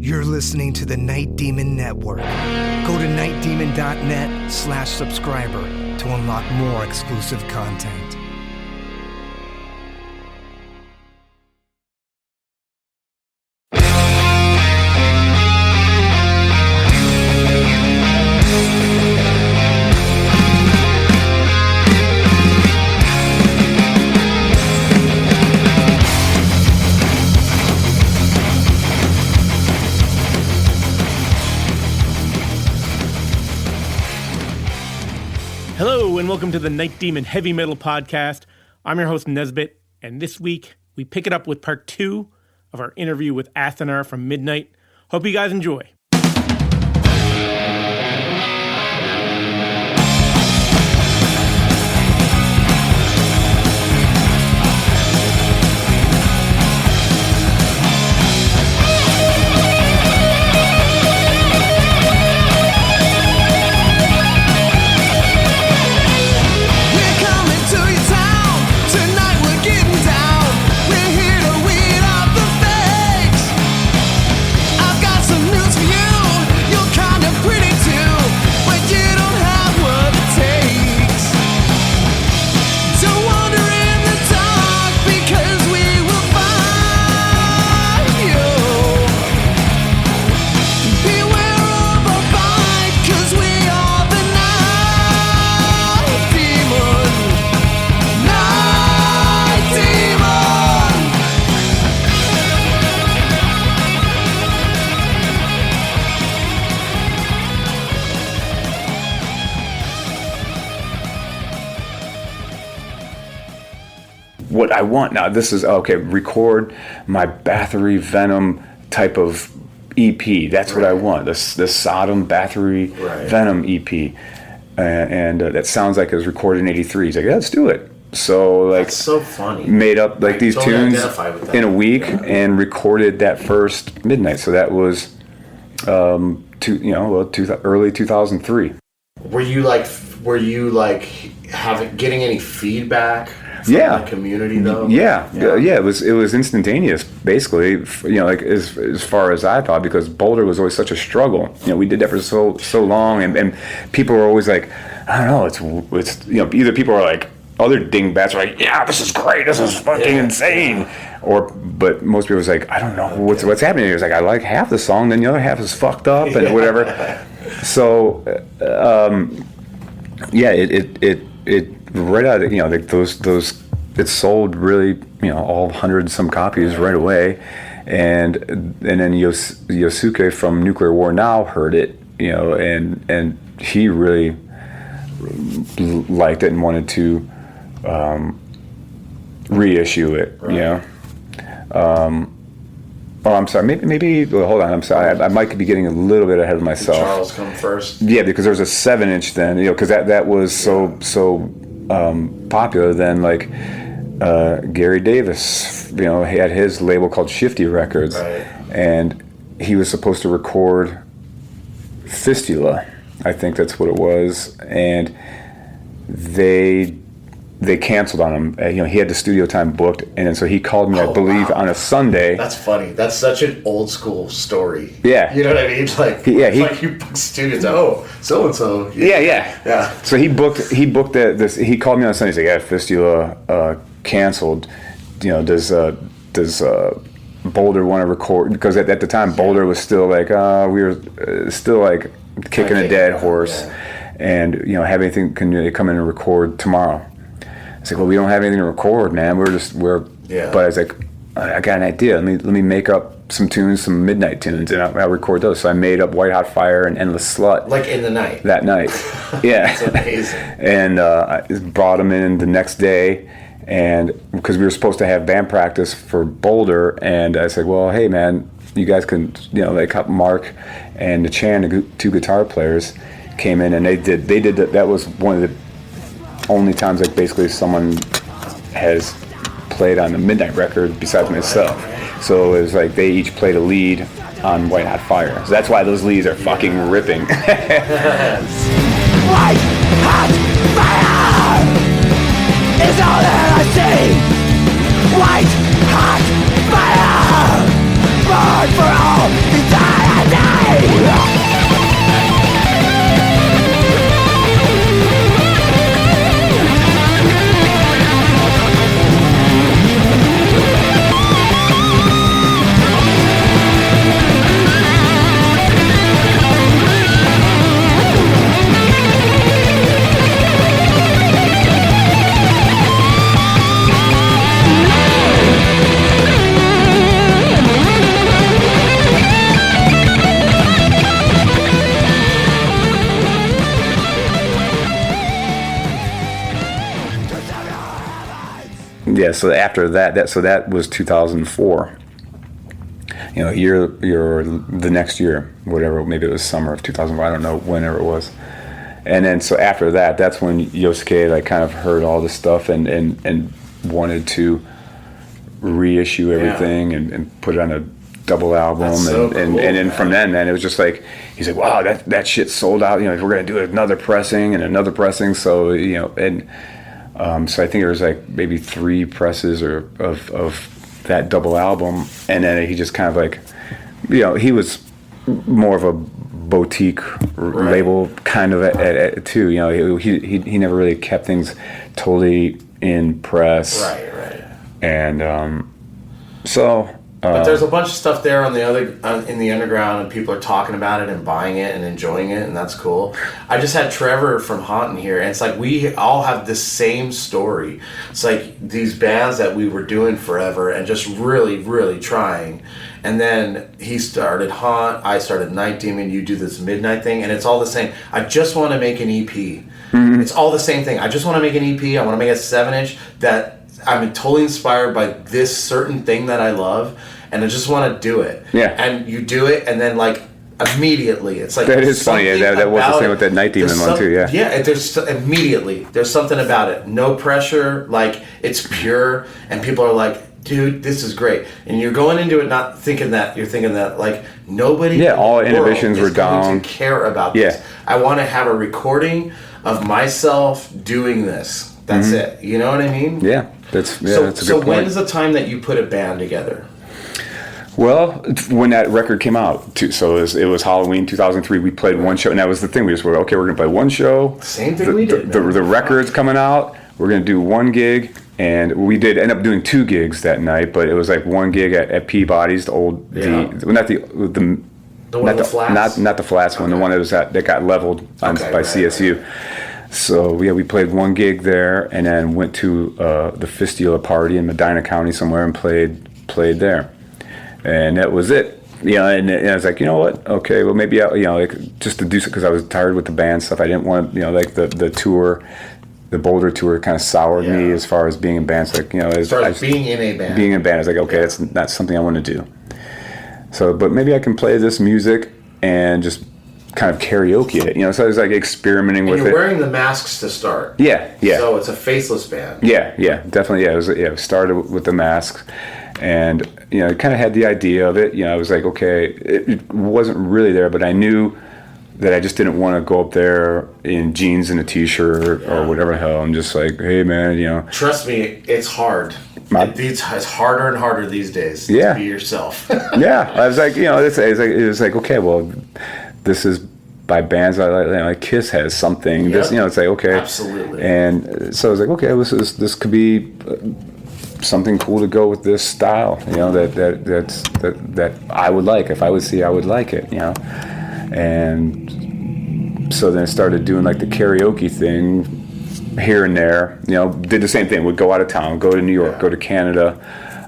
You're listening to the Night Demon Network. Go to nightdemon.net/subscriber to unlock more exclusive content. Hello and welcome to the Night Demon Heavy Metal Podcast. I'm your host Nesbit, and this week we pick it up with part 2 of our interview with Athenar from Midnight. Hope you guys enjoy. What I want now, this is, okay, record my Bathory Venom type of EP. That's right. What I want, this Sodom Bathory Venom EP. And that sounds like it was recorded in 83. He's like, yeah, let's do it. So, like, that's so funny. Made up like these tunes in a week and recorded that first Midnight. So that was early 2003. Were you getting any feedback from the community though? Yeah. It was instantaneous, basically. Like as far as I thought, because Boulder was always such a struggle. We did that for so long, and people were always like, I don't know, it's either people are like, other dingbats are like, yeah, this is great, this is fucking insane, but most people was like, I don't know what's happening here. It's like, I like half the song, then the other half is fucked up and whatever. So it right out of, those it sold really, all 100 some copies right away, and then Yosuke from Nuclear War Now heard it, and he really liked it and wanted to reissue it. Right. I'm sorry. Maybe. Well, hold on. I'm sorry. I might be getting a little bit ahead of myself. Did Charles come first? Yeah, because there was a 7-inch then. Because that was so popular then. Like Gary Davis, he had his label called Shifty Records, right. And he was supposed to record Fistula. I think that's what it was, and they canceled on him. He had the studio time booked, and then so he called me, I believe, on a Sunday. That's funny. That's such an old school story. Yeah. You know what I mean? Like, like you book students. Oh, so and so. Yeah. So he booked this. He called me on a Sunday. He's like, yeah, Fistula canceled. Does Boulder want to record? Because at the time, Boulder was still like, we were still like kicking a dead horse, and have anything? Can they come in and record tomorrow? I was like, well, we don't have anything to record, man. But I was like, I got an idea. Let me make up some tunes, some Midnight tunes, and I'll record those. So I made up White Hot Fire and Endless Slut. Like in the night. That night, yeah. That's amazing. And I brought them in the next day, and because we were supposed to have band practice for Boulder, and I said, well, hey man, you guys can, like Mark and the Chan, the 2 guitar players, came in and they did that was one of the only times like basically someone has played on the Midnight record besides myself. So it was like they each played a lead on White Hot Fire. So that's why those leads are fucking ripping. White Hot Fire is all that I see. White Hot Fire, burn for all eternity. So after that was 2004. The next year, whatever, maybe it was summer of 2004. I don't know, whenever it was. And then so after that, that's when Yosuke like kind of heard all this stuff and wanted to reissue everything and put it on a double album. That's so and cool, then man. from then, man, it was just like, he's like, wow, that shit sold out. We're going to do another pressing and another pressing. So, so I think there was like maybe 3 presses of that double album. And then he just kind of like, he was more of a boutique label kind of too. He never really kept things totally in press. Right. And so. But there's a bunch of stuff there in the underground, and people are talking about it and buying it and enjoying it, and that's cool. I just had Trevor from Hauntin' here, and it's like we all have the same story. It's like these bands that we were doing forever and just really, really trying. And then he started Haunt, I started Night Demon, you do this Midnight thing, and it's all the same. I just want to make an EP. Mm-hmm. It's all the same thing. I just want to make an EP. I want to make a 7-inch that I'm totally inspired by this certain thing that I love, and I just want to do it. Yeah. And you do it, and then like immediately, it's like that is funny. Yeah, that was the same with that Night Demon one too. Yeah. Yeah. Immediately there's something about it. No pressure. Like it's pure, and people are like, dude, this is great. And you're going into it not thinking that. You're thinking that like nobody. Yeah. All inhibitions were down. Going to care about this. I want to have a recording of myself doing this. That's it. You know what I mean? Yeah. That's a good point. So when is the time that you put a band together? Well, when that record came out, so it was Halloween 2003. We played one show, and that was the thing. We just were okay. We're gonna play one show. Same thing we did. The record's coming out. We're gonna do one gig, and we did end up doing 2 gigs that night. But it was like one gig at Peabody's, not the flats one, the one that got leveled by CSU. So we played one gig there, and then went to the Fistula party in Medina County somewhere and played there, and that was it. And I was like, you know what? Okay, well maybe just to do so, because I was tired with the band stuff. I didn't want like the tour, the Boulder tour kind of soured me as far as being in bands. Like as far as being in a band. Being in a band, I was like, okay, that's not something I want to do. So, but maybe I can play this music and just kind of karaoke it, so I was like experimenting with it. You're wearing the masks to start. Yeah. So it's a faceless band. Yeah, definitely. Yeah, it started with the masks, and I kind of had the idea of it. I was like, okay, it wasn't really there, but I knew that I just didn't want to go up there in jeans and a t-shirt or whatever the hell. I'm just like, hey man, Trust me, it's hard. It's harder and harder these days to be yourself. Yeah, I was like, it was like, okay, well, this is by bands I like. Kiss has something. This, it's like, okay, absolutely. And so I was like, okay, this could be something cool to go with this style. That I would like. If I would see, I would like it. And so then I started doing like the karaoke thing here and there. Did the same thing. Would go out of town, go to New York, go to Canada,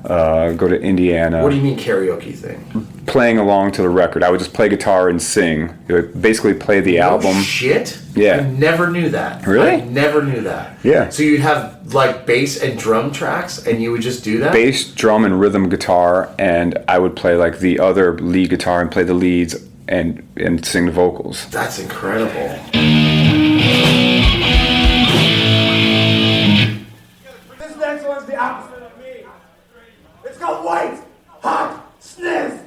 go to Indiana. What do you mean karaoke thing? Playing along to the record. I would just play guitar and sing. Basically play the album. Shit? Yeah. I never knew that. Really? I never knew that. Yeah. So you'd have like bass and drum tracks and you would just do that? Bass, drum, and rhythm guitar, and I would play like the other lead guitar and play the leads and sing the vocals. That's incredible. This next one's the opposite of me. It's called White Hot Sniff.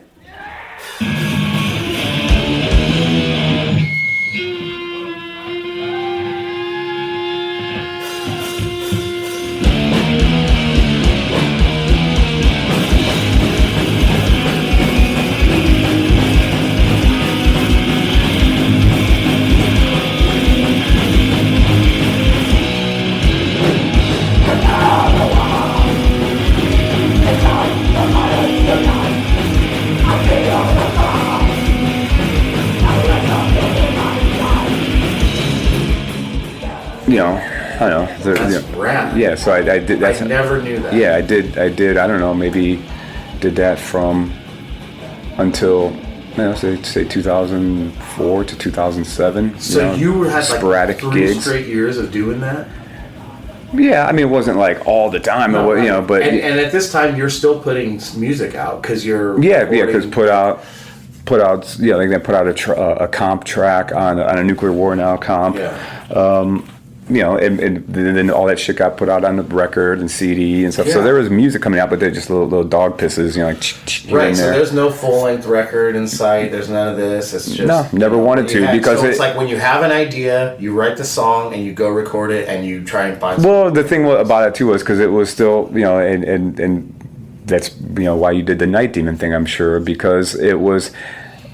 I know. That's rad. Yeah, so I did. I never knew that. Yeah, I did. I don't know. Maybe did that from until say 2004 to 2007. So you had sporadic like 3 gigs. straight years of doing that. Yeah, I mean, it wasn't like all the time, No, you know, but and at this time you're still putting music out because you're because put out, yeah, like they put out a comp track on a Nuclear War Now comp. Yeah. You know, and then all that shit got put out on the record and CD and stuff. Yeah. So there was music coming out, but they're just little dog pisses, you know, like right. in So there. there's no full length record in sight. There's none of this. It's just No, never wanted to because so it's like when you have an idea, you write the song and you go record it and you try and find. Well, the thing about it too was because it was still, you know, and that's, you know, why you did the Night Demon thing, I'm sure, because it was,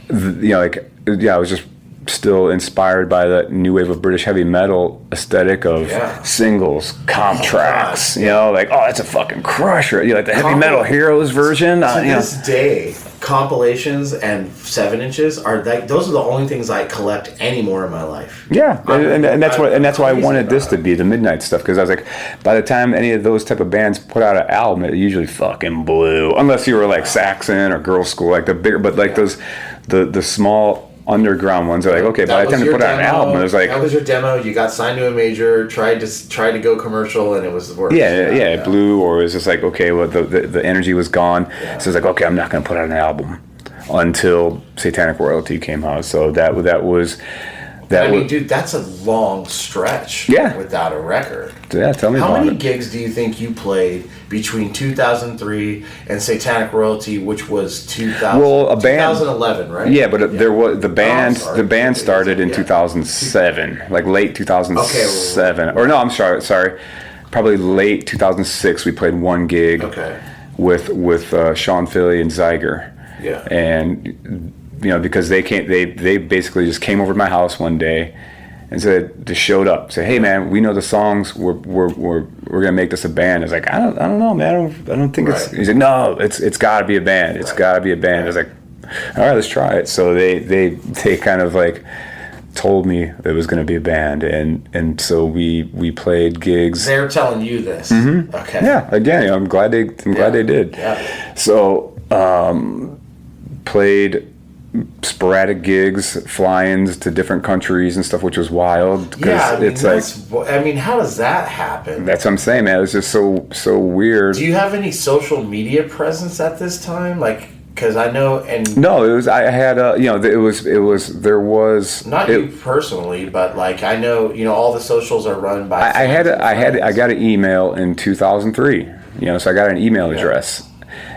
you know, like, yeah, I was just still inspired by that new wave of British heavy metal aesthetic of singles, comp tracks, you know, like, oh, that's a fucking crusher. You know, like the heavy metal heroes version. To you know. this day, compilations and 7-inches are like those are the only things I collect anymore in my life. Yeah, and that's why I wanted this to be the Midnight stuff, because I was like, by the time any of those type of bands put out an album, it usually fucking blew. Unless you were like Saxon or Girl School, like the bigger, but like those the small underground ones are like, okay, by the time they put out an album, it was like, that was your demo. You got signed to a major, tried to go commercial, and it was the worst. Yeah, it blew, or it was just like, okay, well, the energy was gone. Yeah. So it's like, okay, I'm not going to put out an album until Satanic Royalty came out. So that was. I mean, dude, that's a long stretch. Yeah. Without a record. Yeah, tell me about it. How many gigs do you think you played between 2003 and Satanic Royalty, which was 2011, right? Yeah, but there was the band. The band started in 2007, like late 2007. Okay, or no, I'm sorry, probably late 2006. We played one gig. Okay. With Sean Philly and Zyger. Yeah. And you know, because they basically just came over to my house one day and just showed up, said, "Hey man, we know the songs. We're gonna make this a band." I was like, I don't know, man. I don't think it's. He's like, no, it's got to be a band. It's got to be a band. I was like, all right, let's try it. So they kind of like told me it was going to be a band, and so we played gigs. They're telling you this. Mm-hmm. Okay. Yeah. Again, I'm glad they did. Yeah. So played sporadic gigs, fly-ins to different countries and stuff, which was wild. Yeah, I mean, it's like, I mean, how does that happen? That's what I'm saying, man. It was just so weird. Do you have any social media presence at this time? Like, because I know, and no, it was. I had you know, it was. There was not you personally, but like I know, you know, all the socials are run by. I got an email in 2003. You know, so I got an email address,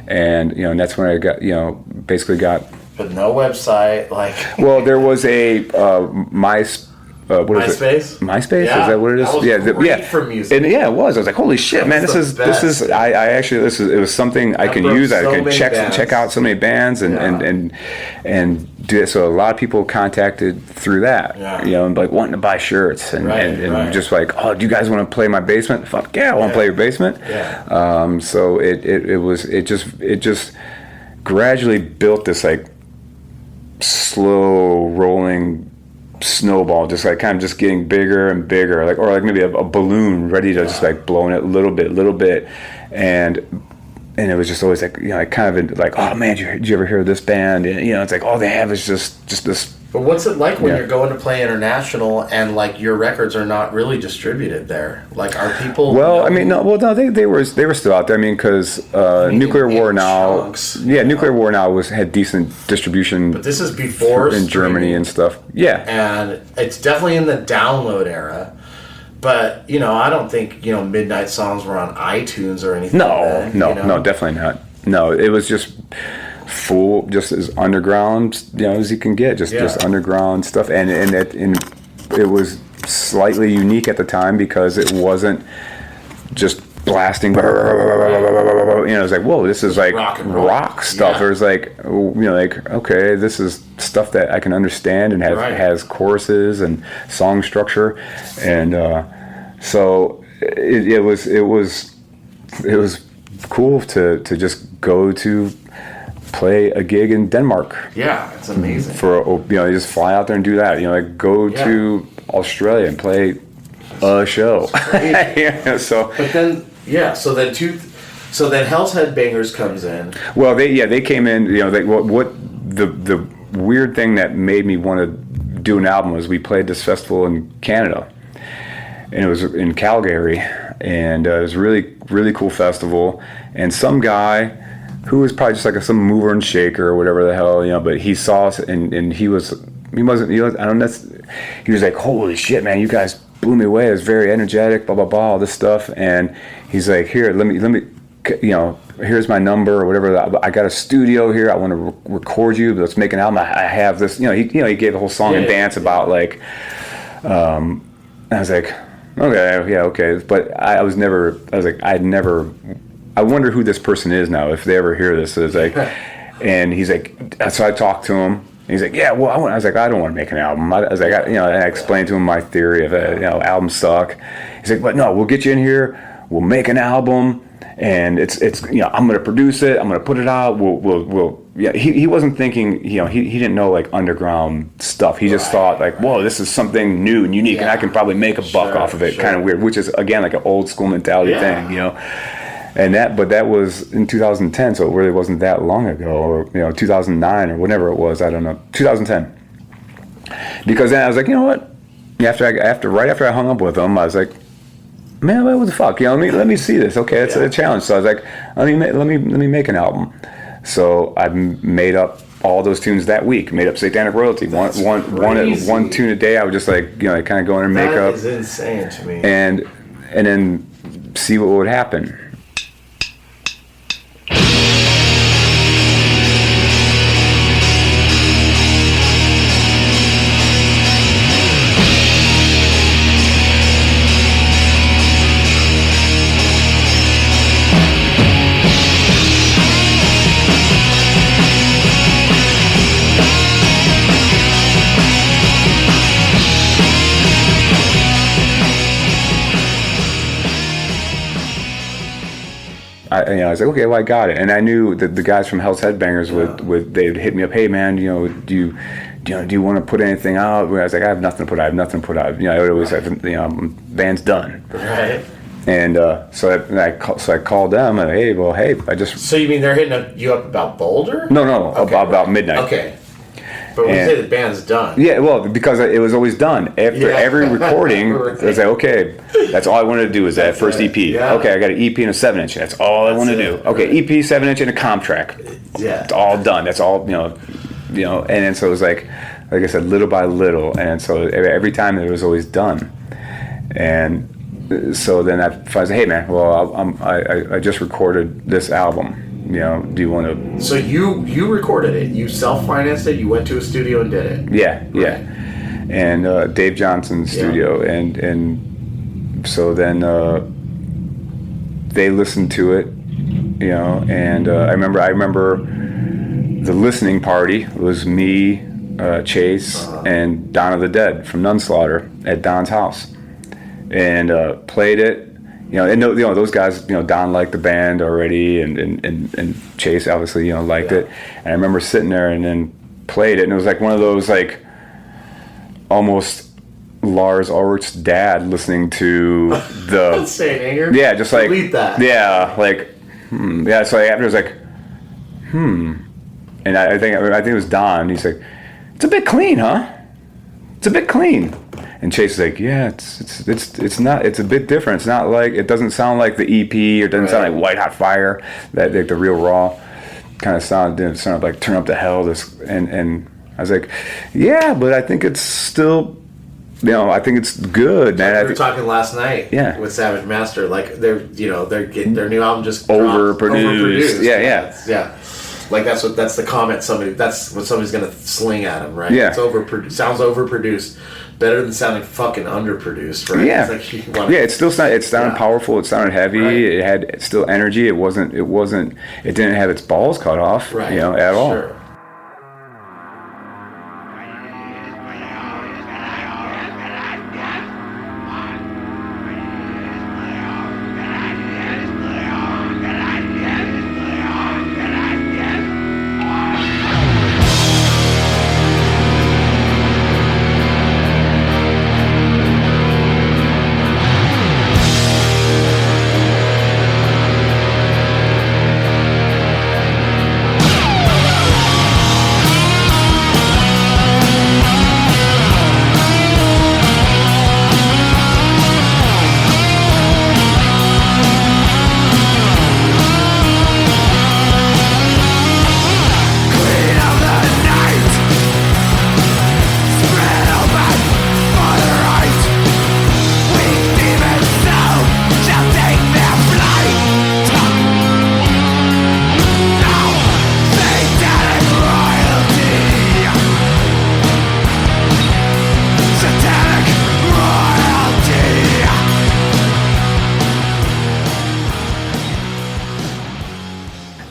and you know, and that's when I got, you know, basically got. But no website, like. Well, there was a MySpace. MySpace? Yeah, Is that what it is? That was great for music. And yeah, it was. I was like, holy shit, man! This is. It was something I can use. I can check out so many bands and do it. So a lot of people contacted through that. Yeah. You know, and like wanting to buy shirts and just like, oh, do you guys want to play my basement? Fuck yeah, I want to play your basement. Yeah. So it just gradually built this like slow rolling snowball, just like kind of just getting bigger and bigger, like, or like maybe a balloon ready to just like blowing it little bit, and it was just always like, you know, like kind of like, oh man, did you ever hear of this band? And, you know, it's like all they have is just this. But what's it like when you're going to play international and like your records are not really distributed there? Like, are people? Well, I mean, no, they were still out there. I mean, because Nuclear War Now, Nuclear War Now had decent distribution. But this is before in Germany and stuff. Yeah, and it's definitely in the download era. But you know, I don't think, you know, Midnight songs were on iTunes or anything. No, definitely not. No, it was just full, just as underground, you know, as you can get, just underground stuff, and it was slightly unique at the time because it wasn't just blasting, you know, it was like, whoa, this is like rock stuff. Yeah. There's like, you know, like, okay, this is stuff that I can understand and has choruses and song structure, and so it was cool to just go to play a gig in Denmark. Yeah, it's amazing. You know, you just fly out there and do that. You know, like go to Australia and play a show. Yeah, so. But then, so then Hell's Headbangers comes in. Well, they came in. You know, what the weird thing that made me want to do an album was we played this festival in Canada, and it was in Calgary. and it was really, really cool festival. And some guy who was probably just like some mover and shaker or whatever the hell, but he saw us, and he was like, holy shit, man, you guys blew me away. It was very energetic, blah, blah, blah, all this stuff. And he's like, here, let me, here's my number or whatever. I got a studio here. I want to record you. Let's make an album. I have this, he gave a whole song and dance about like, I was like, okay, yeah, okay. But I wonder who this person is now, if they ever hear this. So it's like, and he's like, so I talked to him. He's like, yeah, well, I was like, I don't want to make an album. I was like, and I explained to him my theory of, albums suck. He's like, but no, we'll get you in here. We'll make an album, and it's I'm going to produce it. I'm going to put it out. We'll. Yeah, he wasn't thinking, he didn't know like underground stuff. He just thought like, whoa, this is something new and unique, and I can probably make a buck off of it. Kind of weird, which is again like an old school mentality thing, And that was in 2010, so it really wasn't that long ago, or 2009 or whatever it was. I don't know, 2010. Because then I was like, you know what? Right after I hung up with him, I was like, man, what the fuck? Let me see this. Okay, it's a challenge. So I was like, let me make an album. So I made up all those tunes that week. Made up Satanic Royalty. One tune a day. I would just like kind of go in and make up. That is insane to me. And then see what would happen. I was like, okay, well, I got it, and I knew that the guys from Hell's Headbangers they'd hit me up, hey man, do you want to put anything out? I was like, I have nothing to put out. It was band's done. Right. And so I called them and hey, I just. So you mean they're hitting you up about Boulder? No, okay. about Midnight. Okay. But when you say the band's done. Yeah, well, because it was always done. After every recording, it was like, okay, that's all I wanted to do is that first EP. Yeah. Okay, I got an EP and a 7-inch. That's all I want to do. Okay, EP, 7-inch, and a comp track. Yeah. It's all done. That's all, and then so it was like I said, little by little. And so every time it was always done. And so then I said, hey, man, well, I just recorded this album. Do you want to? So you recorded it. You self-financed it. You went to a studio and did it. Yeah, right. Yeah. And Dave Johnson's studio, and so then they listened to it, And I remember the listening party was me, Chase, and Dawn of the Dead from Nunslaughter at Don's house, and played it. And those guys, Don liked the band already, and Chase obviously, liked it. And I remember sitting there and then played it, and it was like one of those like almost Lars Ulrich's dad listening to the Saint Anger. Yeah, just like delete that. Yeah, like yeah. So after it was like and I think it was Don. He's like, it's a bit clean, huh? It's a bit clean. And Chase is like, yeah, it's not. It's a bit different. It's not like, it doesn't sound like the EP, or it doesn't sound like White Hot Fire, that like the real raw kind of sound. Didn't sound like Turn Up the Hell. And I was like, yeah, but I think it's still, I think it's good, man. We were talking last night, with Savage Master, like they're getting their new album just overproduced. Yeah. Like that's the comment that's what somebody's gonna sling at him, right? Yeah. It's sounds overproduced. Better than sounding fucking underproduced, right? Yeah, it's like it still sounded. It sounded powerful. It sounded heavy. Right. It had still energy. It wasn't. It didn't have its balls cut off. Right. At all. Sure.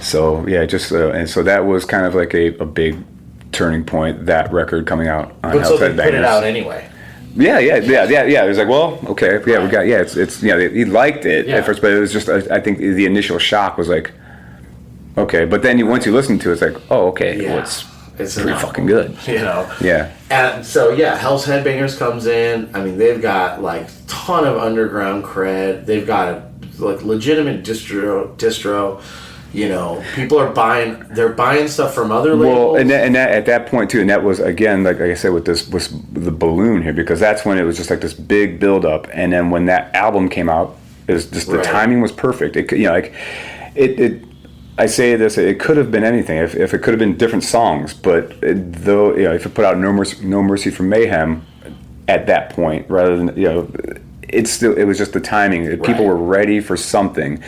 So yeah, just and so that was kind of like a big turning point. That record coming out on But so they Outside put it Bangers. out anyway. Yeah. It was like, well, okay, yeah, we got, yeah, it's he liked it Yeah. at first, but it was just, I think the initial shock was like, okay, but then once you listen to it, it's like, oh, okay, Yeah. well, it's pretty enough. fucking good. Yeah. And so Hell's Headbangers comes in. I mean, they've got like ton of underground cred. They've got a like legitimate distro. You know, people are buying. They're buying stuff from other labels. Well, and that at that point too, and that was again, like I said, with this was the balloon here, because that's when it was just like this big build up, and then when that album came out, it was just the timing was perfect. It, you know, like it. I say this, it could have been anything. If it could have been different songs, but though, you know, if it put out No Mercy for Mayhem at that point, rather than, you know, it was just the timing. People were ready for something,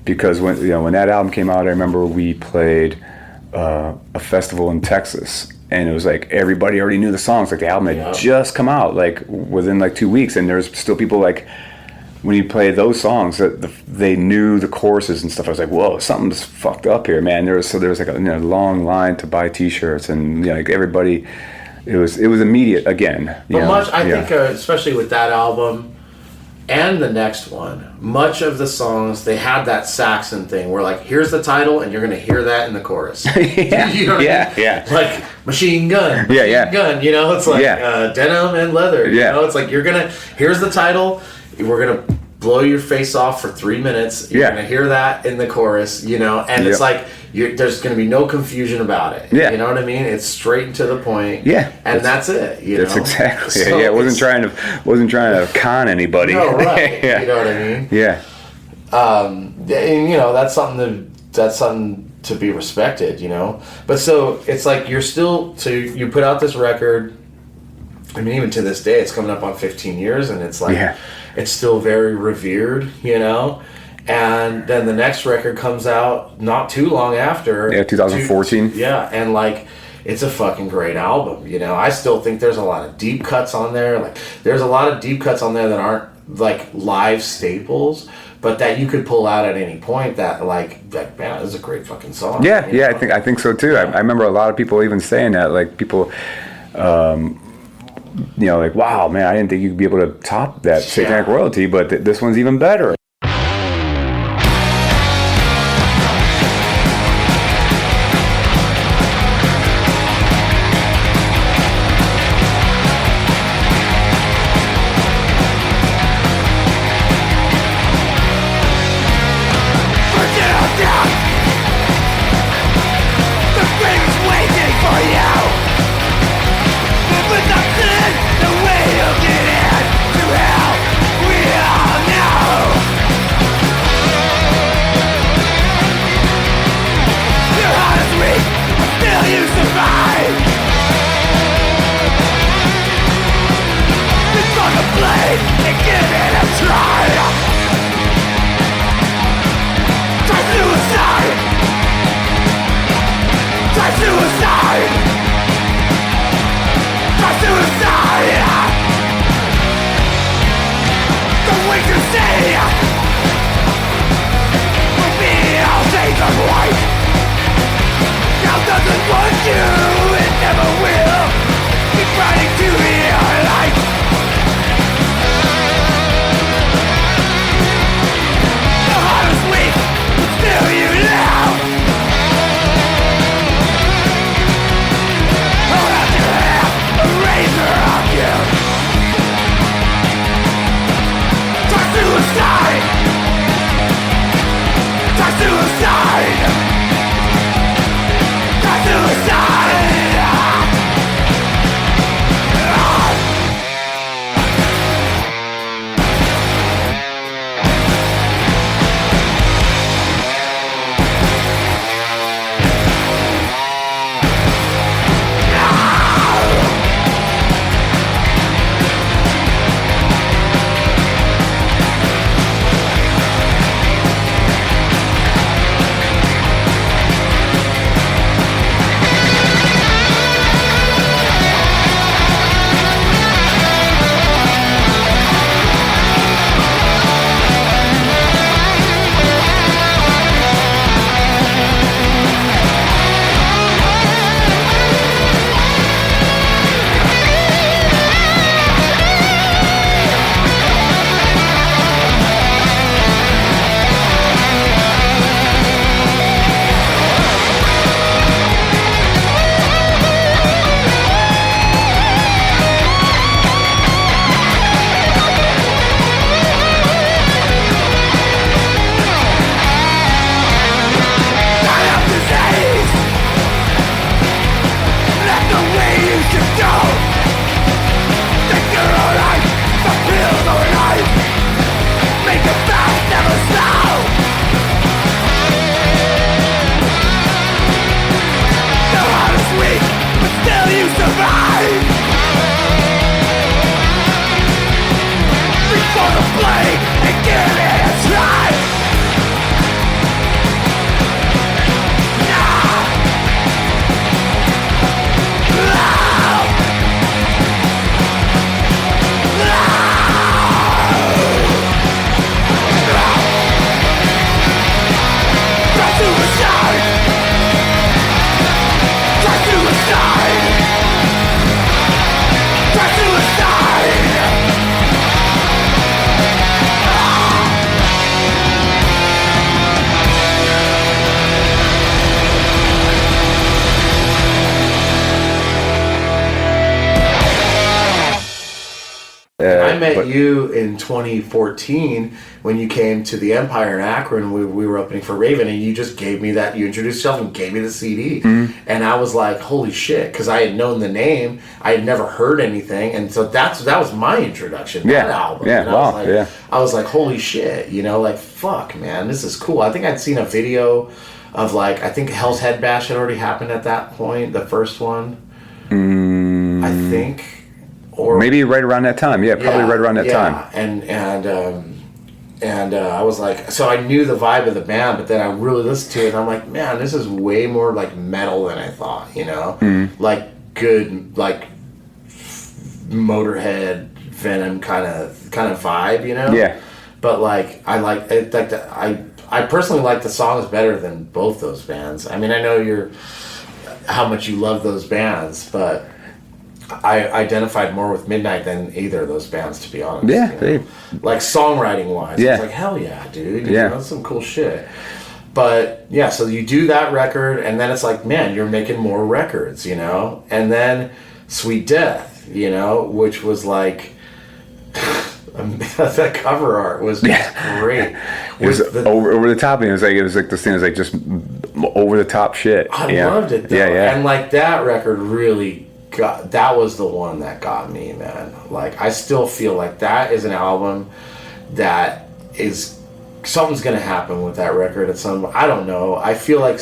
because when that album came out, I remember we played a festival in Texas, and it was like everybody already knew the songs. Like the album had just come out, like within like 2 weeks, and there's still people like, when you play those songs, they knew the choruses and stuff. I was like, whoa, something's fucked up here, man. There was like a long line to buy T-shirts, and like everybody, it was immediate again. But I think, especially with that album and the next one, much of the songs, they had that Saxon thing where like, here's the title, and you're gonna hear that in the chorus. You know what I mean? Like machine gun, gun. You know, it's like denim and leather. You know, it's like here's the title. We're gonna blow your face off for 3 minutes. You're gonna hear that in the chorus, you know, and it's like there's gonna be no confusion about it. You know what I mean? It's straight and to the point. And that's it. That's exactly. So it wasn't trying to con anybody. No, right. You know what I mean? And you know, that's something to be respected, you know. But so it's like you put out this record. I mean, even to this day, it's coming up on 15 years, and it's like it's still very revered, you know. And then the next record comes out not too long after. 2014. And like it's a fucking great album, you know. I still think there's a lot of deep cuts on there. Like there's a lot of deep cuts on there that aren't like live staples, but that you could pull out at any point. That like man, this is a great fucking song. I think so too. I remember a lot of people even saying that, like people. You know, like, wow, man, I didn't think you could be able to top that Satanic Royalty, but this one's even better. The way you get into hell, we all know. met you in 2014 when you came to the Empire in Akron. We were opening for Raven, and you just gave me that. You introduced yourself and gave me the CD, and I was like, "Holy shit!" Because I had known the name, I had never heard anything, and so that was my introduction. That album. Yeah. And I was like, "Holy shit!" Like, fuck, man, this is cool. I think I'd seen a video of like, I think Hell's Head Bash had already happened at that point, the first one. I think. Or maybe right around that time. Yeah, probably right around that time. And I was like, so I knew the vibe of the band, but then I really listened to it, and I'm like, man, this is way more like metal than I thought. Like good, like Motorhead, Venom kind of vibe. Yeah. But like, I like it. Like I personally like the songs better than both those bands. I mean, I know how much you love those bands, but I identified more with Midnight than either of those bands, to be honest. Yeah, like songwriting wise, yeah. It's like, hell yeah, dude. That's some cool shit. But yeah, so you do that record, and then it's like, man, you're making more records, And then Sweet Death, which was like, that cover art was just great. It was over the top, and it was like this thing was like just over the top shit. I loved it though. Yeah. And like that record really that was the one that got me, man. Like, I still feel like that is an album that something's gonna happen with that record at some. I don't know. I feel like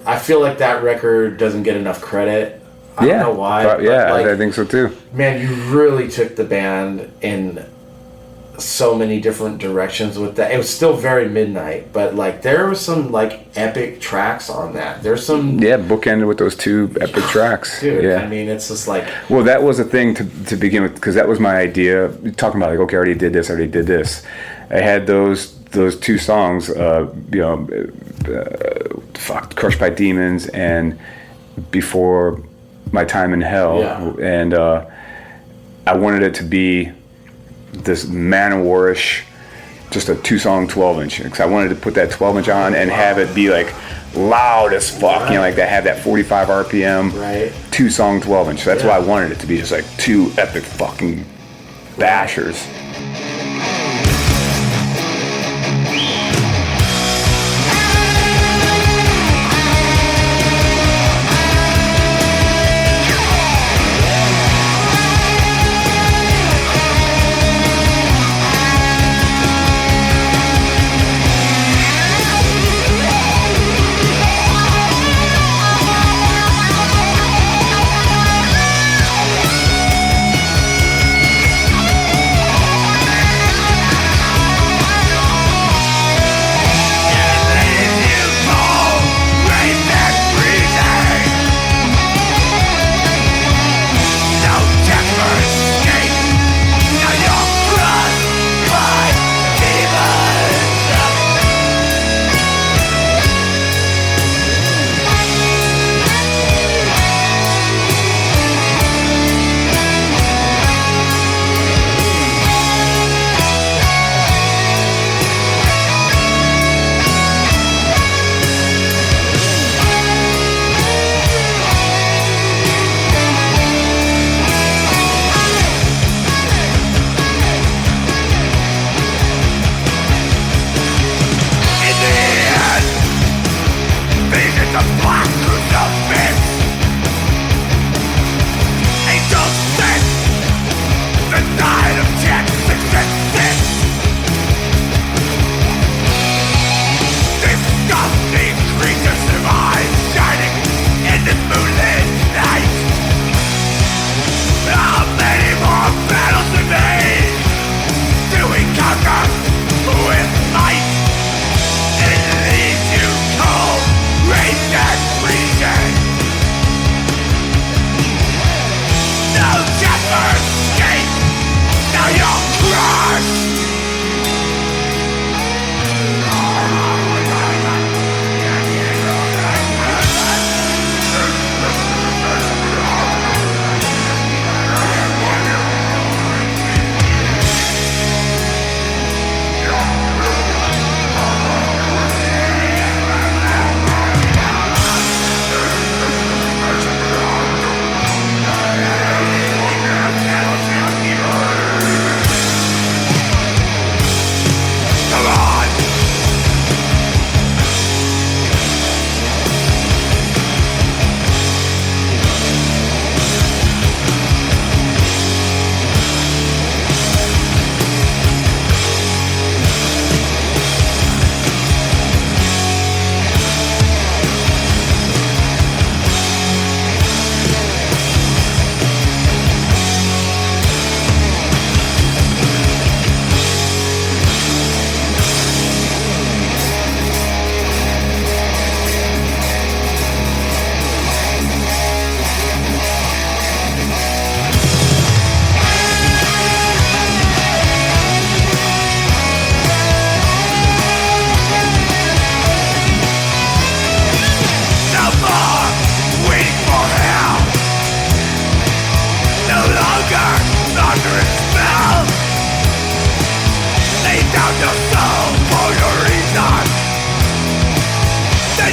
I feel like that record doesn't get enough credit. I don't know why. I think so too. Man, you really took the band in so many different directions with that. It was still very Midnight, but like there was some like epic tracks on that. There's some bookended with those two epic tracks. Dude, yeah. I mean, it's just like, well, that was a thing to begin with, because that was my idea. Talking about like, okay, I already did this. I had those two songs, Crushed by Demons and Before My Time in Hell, and I wanted it to be this Manowar-ish, just a 2-song 12-inch, because I wanted to put that 12-inch on and have it be like loud as fuck, like that, have that 45 RPM, 2-song 12-inch. So that's why I wanted it to be just like two epic fucking bashers.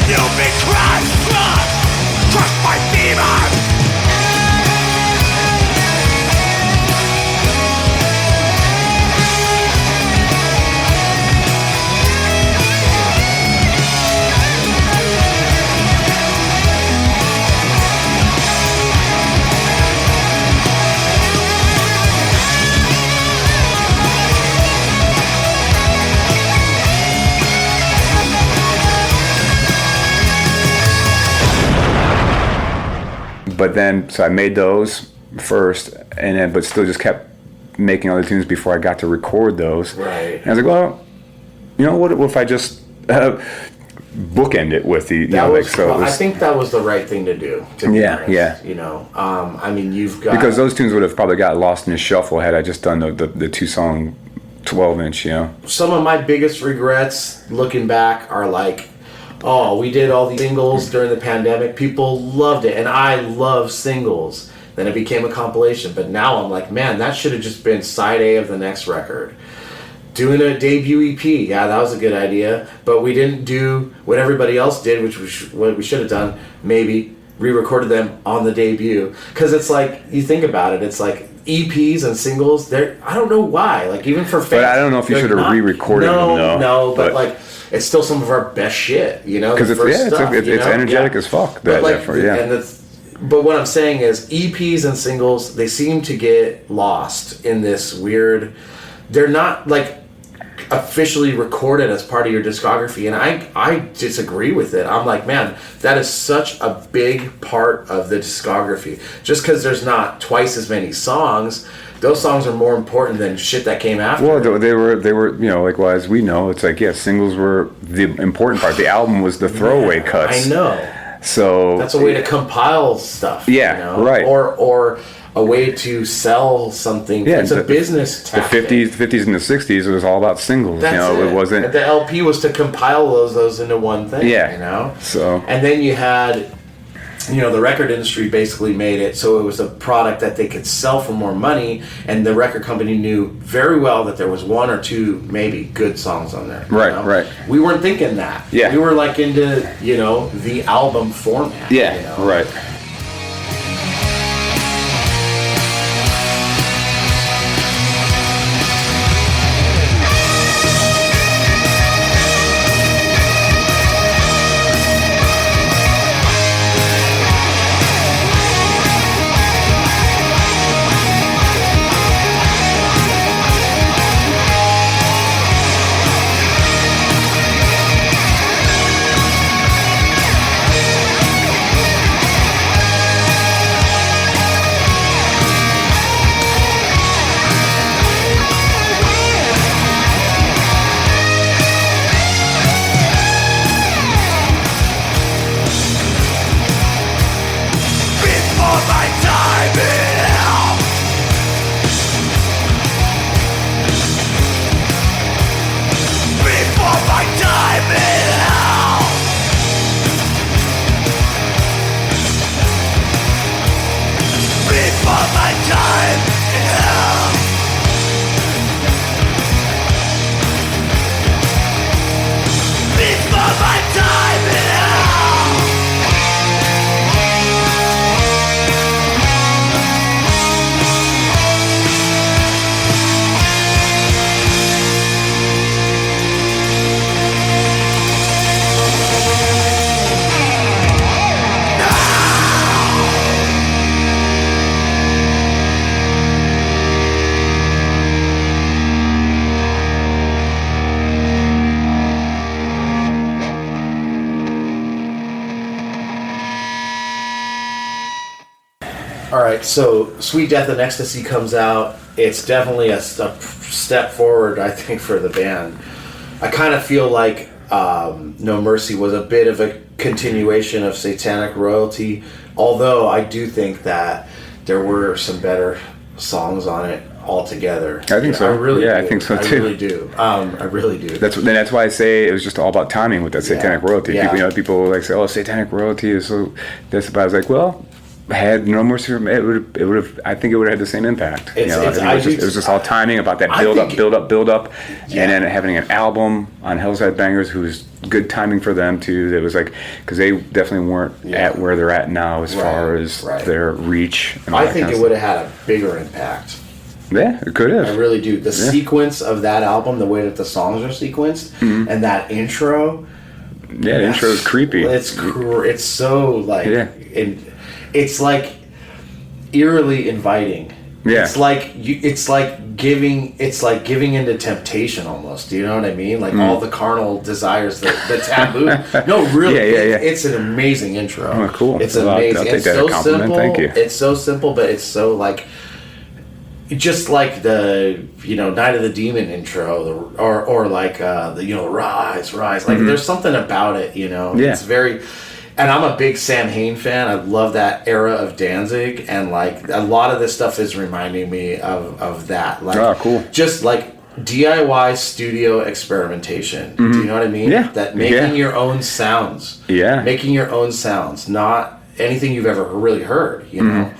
You've been crushed by demons. But then, so I made those first, and then, but still just kept making other tunes before I got to record those. Right. And I was like, well, you know, what if I just bookend it with the, you know, was, like, so it was, I think that was the right thing to do. To be Yeah, honest, yeah. You know, I mean, you've got... because those tunes would have probably got lost in the shuffle had I just done the 2-song 12-inch, you know. Some of my biggest regrets, looking back, are like, oh, we did all these singles during the pandemic. People loved it, and I love singles. Then it became a compilation. But now I'm like, man, that should have just been side A of the next record. Doing a debut EP, yeah, that was a good idea. But we didn't do what everybody else did, which what we should have done. Maybe re-recorded them on the debut. Because it's like, you think about it, it's like EPs and singles, they're, I don't know why. Like, even for fans. But I don't know if you should have re-recorded them, though. No, but like... It's still some of our best shit, you know. Because it's energetic as fuck. But what I'm saying is, EPs and singles, they seem to get lost in this weird. They're not like officially recorded as part of your discography, and I disagree with it. I'm like, man, that is such a big part of the discography. Just because there's not twice as many songs. Those songs are more important than shit that came after. Well, they were, you know, like, well, as we know, it's like, yeah, singles were the important part. The album was the throwaway cuts. I know. So that's a way to compile stuff. Yeah, you know? right. Or a way to sell something. Yeah, it's a business tactic. The 50s and the 60s, it was all about singles. That's it wasn't. The LP was to compile those into one thing. Yeah, you know. So and then you had. You know, the record industry basically made it so it was a product that they could sell for more money, and the record company knew very well that there was one or two maybe good songs on there. Right, know? right. We weren't thinking that. Yeah. We were like into, you know, the album format. Yeah, you know? right. All right, so Sweet Death and Ecstasy comes out. It's definitely a step forward, I think, for the band. I kind of feel like No Mercy was a bit of a continuation of Satanic Royalty, although I do think that there were some better songs on it altogether. I think so. I really do. I think so too. I really do. I really do. That's why I say it was just all about timing with that Satanic Royalty. Yeah. People like say, "Oh, Satanic Royalty is so this," but I was like, well, had No Mercy for Me, it would have. I think it would have had the same impact. It was just all timing about that build up, Yeah. and then having an album on Hellside Bangers, who's good timing for them too. That was like, because they definitely weren't at where they're at now as far as their reach. And I think it would have had a bigger impact. Yeah, it could have. I really do. The sequence of that album, the way that the songs are sequenced, and that intro. Yeah, the intro is creepy. It's so like, it's like eerily inviting. Yeah. It's like giving into temptation almost. Do you know what I mean? Like all the carnal desires, the taboo. No, really. It's an amazing intro. Oh, cool. It's amazing. I'll take it's that so as a compliment. simple. Thank you. It's so simple, but it's so like, just like the Night of the Demon intro, or like the Rise. Like there's something about it. It's very. And I'm a big Sam Hain fan. I love that era of Danzig, and like a lot of this stuff is reminding me of that. Like, cool. Just like DIY studio experimentation. Do you know what I mean? Yeah. That making your own sounds. Yeah. Making your own sounds, not anything you've ever really heard. You know.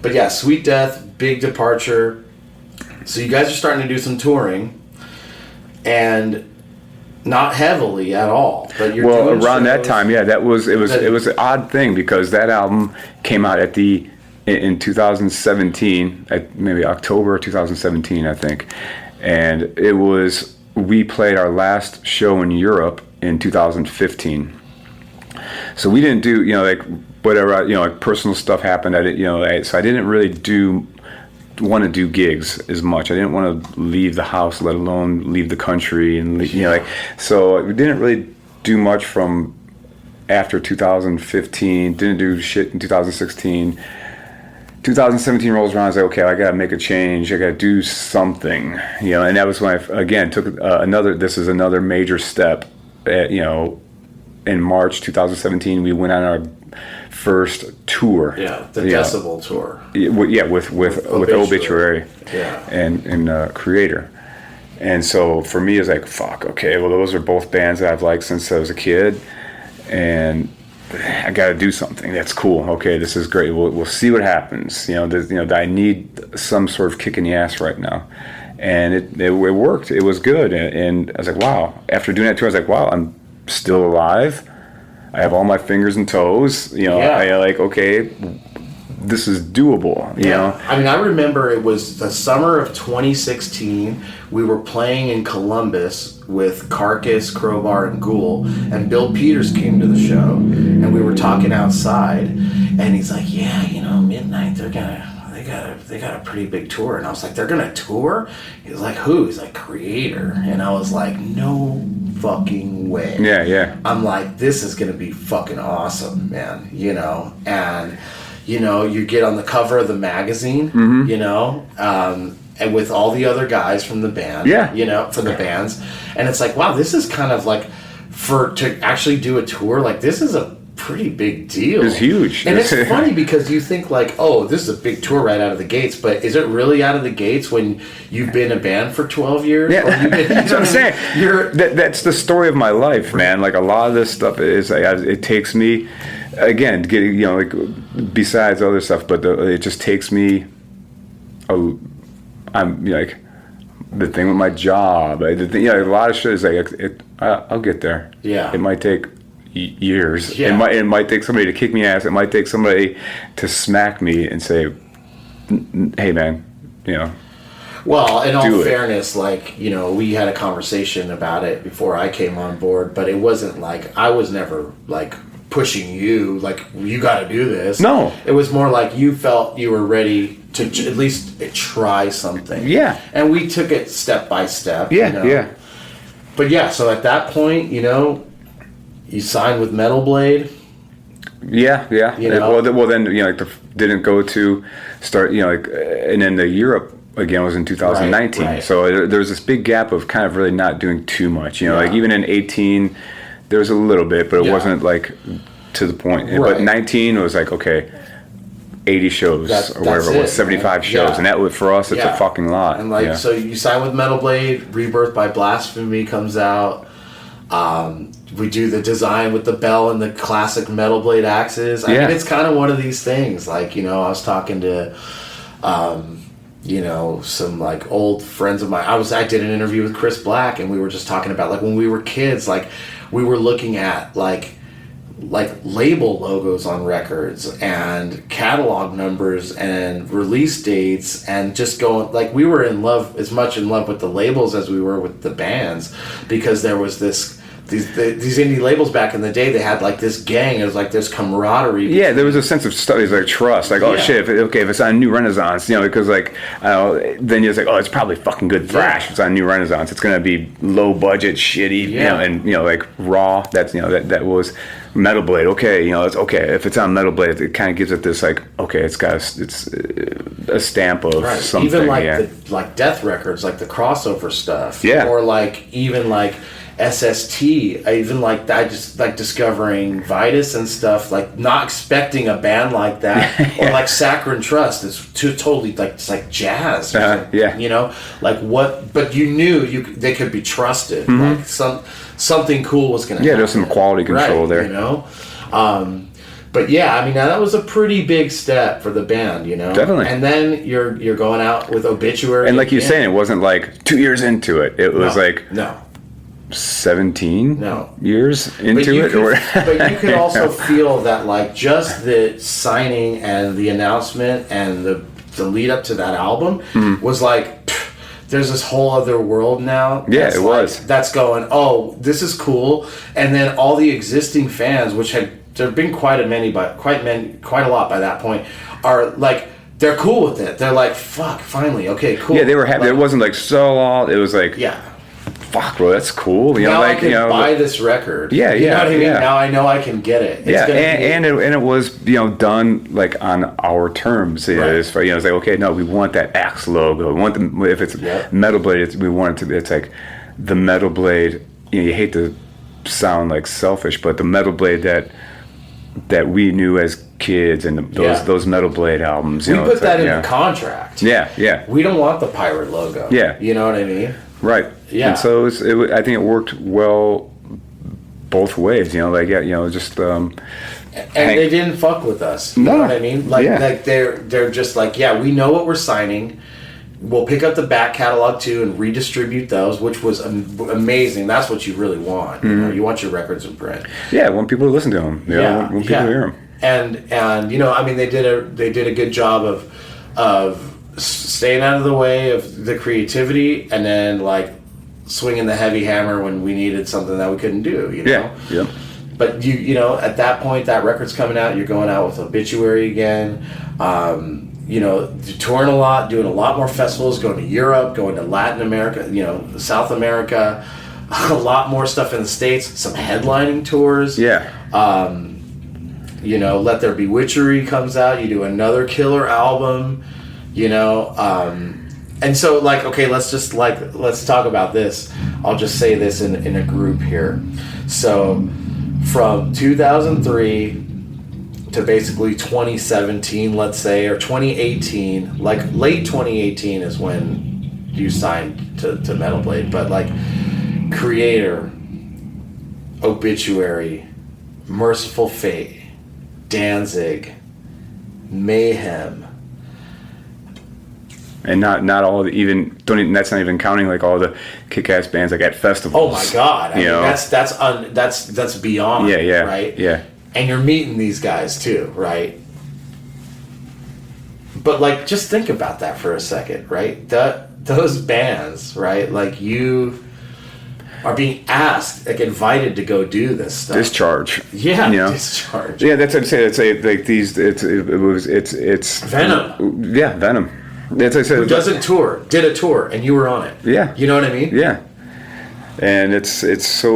But yeah, Sweet Death, big departure. So you guys are starting to do some touring, and not heavily at all. But you're doing around that shows. time, it was an odd thing because that album came out in 2017, maybe October 2017, I think, and we played our last show in Europe in 2015. So we didn't do whatever, like personal stuff happened. So I didn't really want to do gigs as much. I didn't want to leave the house, let alone leave the country, and so we didn't really do much from after 2015. Didn't do shit in 2016. 2017 rolls around. I was like, okay, I gotta make a change. I gotta do something, And that was when I again took another major step. In March 2017, we went on our first tour. Yeah, the Decibel tour. With Obituary. Yeah. And Creator. And so for me, it's like, fuck, okay, well, those are both bands that I've liked since I was a kid. And I got to do something. That's cool. Okay, this is great. We'll see what happens. I need some sort of kick in the ass right now. And it worked. It was good. And I was like, wow. After doing that tour, I was like, wow, I'm still alive. I have all my fingers and toes. I okay, this is doable. You know. I mean, I remember it was the summer of 2016. We were playing in Columbus with Carcass, Crowbar, and Ghoul, and Bill Peters came to the show, and we were talking outside, and he's like, Midnight, they got a pretty big tour. And I was like, they're gonna tour? He was like, who? He's like, Creator. And I was like, no fucking way. Yeah. I'm like, this is gonna be fucking awesome, man. And you get on the cover of the magazine, and with all the other guys from the band, from the bands, and it's like, wow, this is kind of like, to actually do a tour, like, this is a pretty big deal. It's huge. And it's funny because you think like, oh, this is a big tour right out of the gates, but is it really out of the gates when you've been a band for 12 years? Yeah, that's what I'm saying. That's the story of my life, man. Like, a lot of this stuff is, it takes me, again, besides other stuff, but it just takes me, I'm like, the thing with my job, a lot of shit is like, I'll get there. Yeah. It might take years. Yeah. It might take somebody to kick me ass. It might take somebody to smack me and say, hey, man, Well, in all do it. fairness, like, you know, we had a conversation about it before I came on board, but it wasn't like, I was never like pushing you, like, you got to do this. No. It was more like you felt you were ready to at least try something. Yeah. And we took it step by step. Yeah, you know? yeah. But yeah, so at that point, you know, you signed with Metal Blade. Yeah. You know? Well, then, you know, like didn't go to start, you know, like, and then the Europe again was in 2019. Right. So there was this big gap of kind of really not doing too much. You know, Yeah. like even in 18, there was a little bit, but it Yeah. wasn't like to the point. Right. But 19 was like, okay, 80 shows or whatever it was, 75 shows, Yeah. and that was, for us, it's Yeah. a fucking lot. And like, so you sign with Metal Blade, Rebirth by Blasphemy comes out. We do the design with the bell and the classic Metal Blade axes. I Yeah. mean, it's kind of one of these things. Like, you know, I was talking to, you know, some like old friends of mine. I did an interview with Chris Black, and we were just talking about like when we were kids, like we were looking at like label logos on records and catalog numbers and release dates, and just going like we were as much in love with the labels as we were with the bands, because there was these indie labels back in the day. They had like this gang. It was like this camaraderie. Yeah, there was a sense of studies like trust, like, oh Yeah. shit, if it's on New Renaissance, you know, because like, I don't know, then you're like, oh, it's probably fucking good thrash. Yeah. If it's on New Renaissance, it's gonna be low budget, shitty, you know, Yeah. and you know, like Raw. That's, you know, that was Metal Blade. Okay, you know, it's okay if it's on Metal Blade. It kind of gives it this like, okay, it's got a stamp of Right. something. Even like yeah. like Death Records, like the crossover stuff. Yeah. Or like even like SST. I even like I just like discovering Vitus and stuff. Like not expecting a band like that. Yeah. Or like Saccharine Trust. It's totally like it's like jazz. Yeah. You know, like what? But you knew they could be trusted. Like something cool was going to. Yeah, happen. there's some quality control Right, there. You know. But yeah, I mean, now that was a pretty big step for the band, you know. Definitely. And then you're going out with Obituary, And like you're again. saying, it wasn't like 2 years into it. It was like no. 17 No. years into it. But you could also feel that, like, just the signing and the announcement and the lead up to that album was like, pff, there's this whole other world now. Yeah, that's it like- was. That's going, oh, this is cool. And then all the existing fans, which there've been quite a lot by that point, are like, they're cool with it. They're like, fuck, finally, okay, cool. Yeah, they were happy. Like, It wasn't like so all. It was like, yeah. fuck, bro, that's cool. You know, Now like, I can you know, buy this record. Yeah, You know yeah, what I mean? yeah. Now I know I can get it. It's yeah, gonna and it was, you know, done like on our terms. You know, Right. it's for, you know, it's like, okay, no, we want that Axe logo. We want the, if it's Yeah. Metal Blade, we want it to be. It's like the Metal Blade. You know, you hate to sound like selfish, but the Metal Blade that we knew as kids, and those Metal Blade albums. You we know, put it's that like, in the contract. Yeah, yeah. We don't want the pirate logo. Yeah. You know what I mean? Right. Yeah. And so I think it worked well both ways. You know, like, yeah, you know, just. And they didn't fuck with us. You No. know what I mean? Like, Yeah. like they're just like, yeah, we know what we're signing. We'll pick up the back catalog too and redistribute those, which was amazing. That's what you really want. You know, you want your records in print. Yeah, when people listen to them. You know, when people hear them. And you know, I mean, they did a good job of staying out of the way of the creativity, and then like swinging the heavy hammer when we needed something that we couldn't do. You know. Yeah. Yep. But you know, at that point, that record's coming out. You're going out with Obituary again. You know, touring a lot, doing a lot more festivals, going to Europe, going to Latin America, you know, South America, a lot more stuff in the States, some headlining tours. Yeah. You know, Let There Be Witchery comes out. You do another killer album. You know, and so like, okay, let's talk about this. I'll just say this in a group here. So from 2003 to basically 2017, let's say, or 2018, like late 2018 is when you signed to Metal Blade, but like Creator, Obituary, Merciful Fate, Danzig, Mayhem. And not all the that's not even counting like all the kick-ass bands like at festivals. Oh my God! I mean, know? that's beyond. Yeah, yeah, right. yeah. And you're meeting these guys too, right? But like, just think about that for a second, right? Those bands, right? Like, you are being asked, like, invited to go do this stuff. Discharge. Yeah, you know? Discharge. Yeah, that's what I'm saying. It's like these. It's Venom. Yeah, Venom. That's what I said. Who doesn't tour? Did a tour, and you were on it. Yeah. You know what I mean? Yeah. And it's so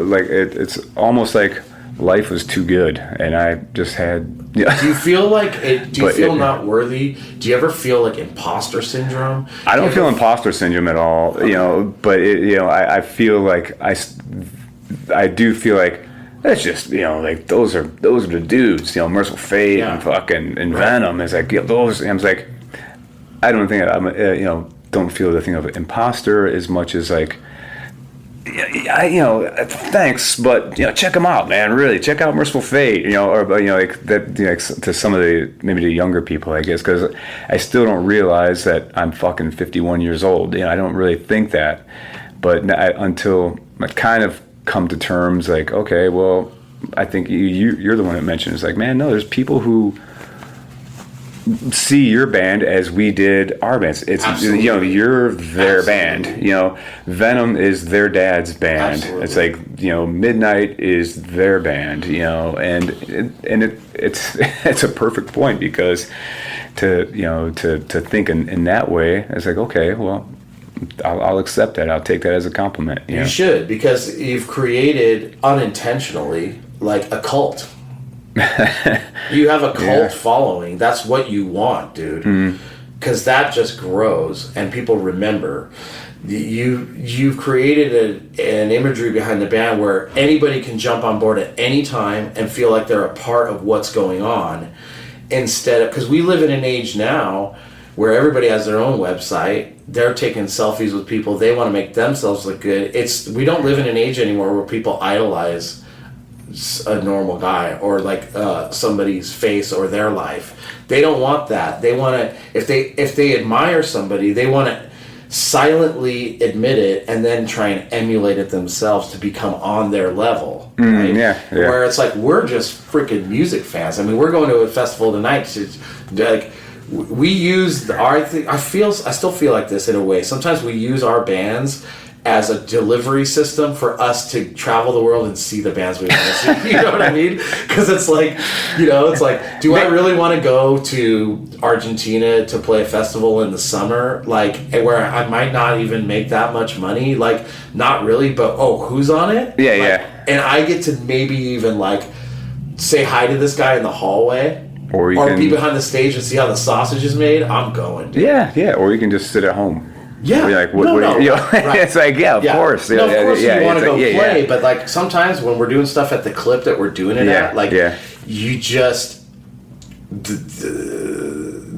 like it's almost like life was too good, and I just had. Yeah. Do you feel like it? Do you feel not worthy? Do you ever feel like imposter syndrome? I don't feel imposter syndrome at all, you know. But I feel like I do feel like that's just, you know, like those are the dudes, you know, Merciful Fate and fucking and Venom is like, you know, those. I was like, I don't think I'm don't feel the thing of imposter as much as like. Thanks, but check them out, man. Really, check out Merciful Fate, or like that, to some of maybe the younger people, I guess, because I still don't realize that I'm fucking 51 years old. I don't really think that, but until I kind of come to terms, like, okay, well, I think you're the one that mentioned it's like, man, no, there's people who see your band as we did our bands. It's Absolutely. You're their Absolutely. band. Venom is their dad's band. Absolutely. It's like Midnight is their band. And it's a perfect point, because to think in that way, it's like, okay, well, I'll accept that. I'll take that as a compliment. You should, because you've created unintentionally like a cult. You have a cult following. That's what you want, dude. Because that just grows and people remember. You've created an imagery behind the band where anybody can jump on board at any time and feel like they're a part of what's going on. Instead of, because we live in an age now where everybody has their own website. They're taking selfies with people. They want to make themselves look good. We don't live in an age anymore where people idolize a normal guy or like somebody's face or their life. They don't want that. They want to, if they admire somebody, they want to silently admit it and then try and emulate it themselves to become on their level. Right? Yeah. Where it's like, we're just freaking music fans. I mean, we're going to a festival tonight to, like, we use our thing. I still feel like this in a way. Sometimes we use our bands as a delivery system for us to travel the world and see the bands we want to see. You know what I mean? Because it's like, do I really want to go to Argentina to play a festival in the summer, like, where I might not even make that much money? Like, not really, but who's on it? Yeah. And I get to maybe even like say hi to this guy in the hallway, or be behind the stage and see how the sausage is made. I'm going, dude. Yeah. Or you can just sit at home. Yeah, like, right. It's like, of course. No, of course you want to go play, yeah. but like sometimes when we're doing stuff at the clip that we're doing it at, like you just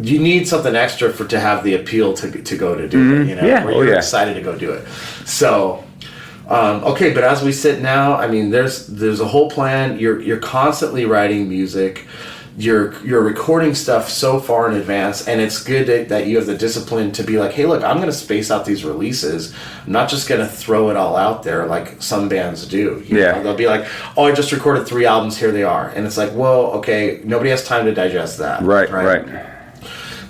you need something extra to have the appeal to go to do it. Where you're excited to go do it. So, okay, but as we sit now, I mean, there's a whole plan. You're constantly writing music. You're recording stuff so far in advance, and it's good that you have the discipline to be like, hey, look, I'm going to space out these releases. I'm not just going to throw it all out there like some bands do. You know? They'll be like, oh, I just recorded 3 albums, here they are. And it's like, well, okay, nobody has time to digest that. Right.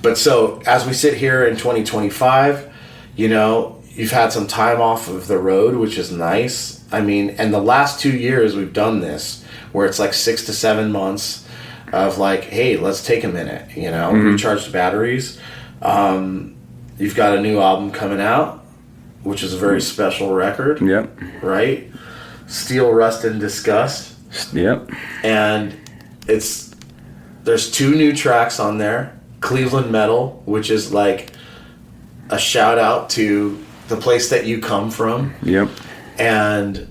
But so, as we sit here in 2025, you've had some time off of the road, which is nice. I mean, and the last 2 years we've done this, where it's like 6 to 7 months of like, hey, let's take a minute, recharge the batteries. You've got a new album coming out, which is a very special record. Yep. Right? Steel, Rust, and Disgust. Yep. And there's 2 new tracks on there. Cleveland Metal, which is like a shout out to the place that you come from. Yep. And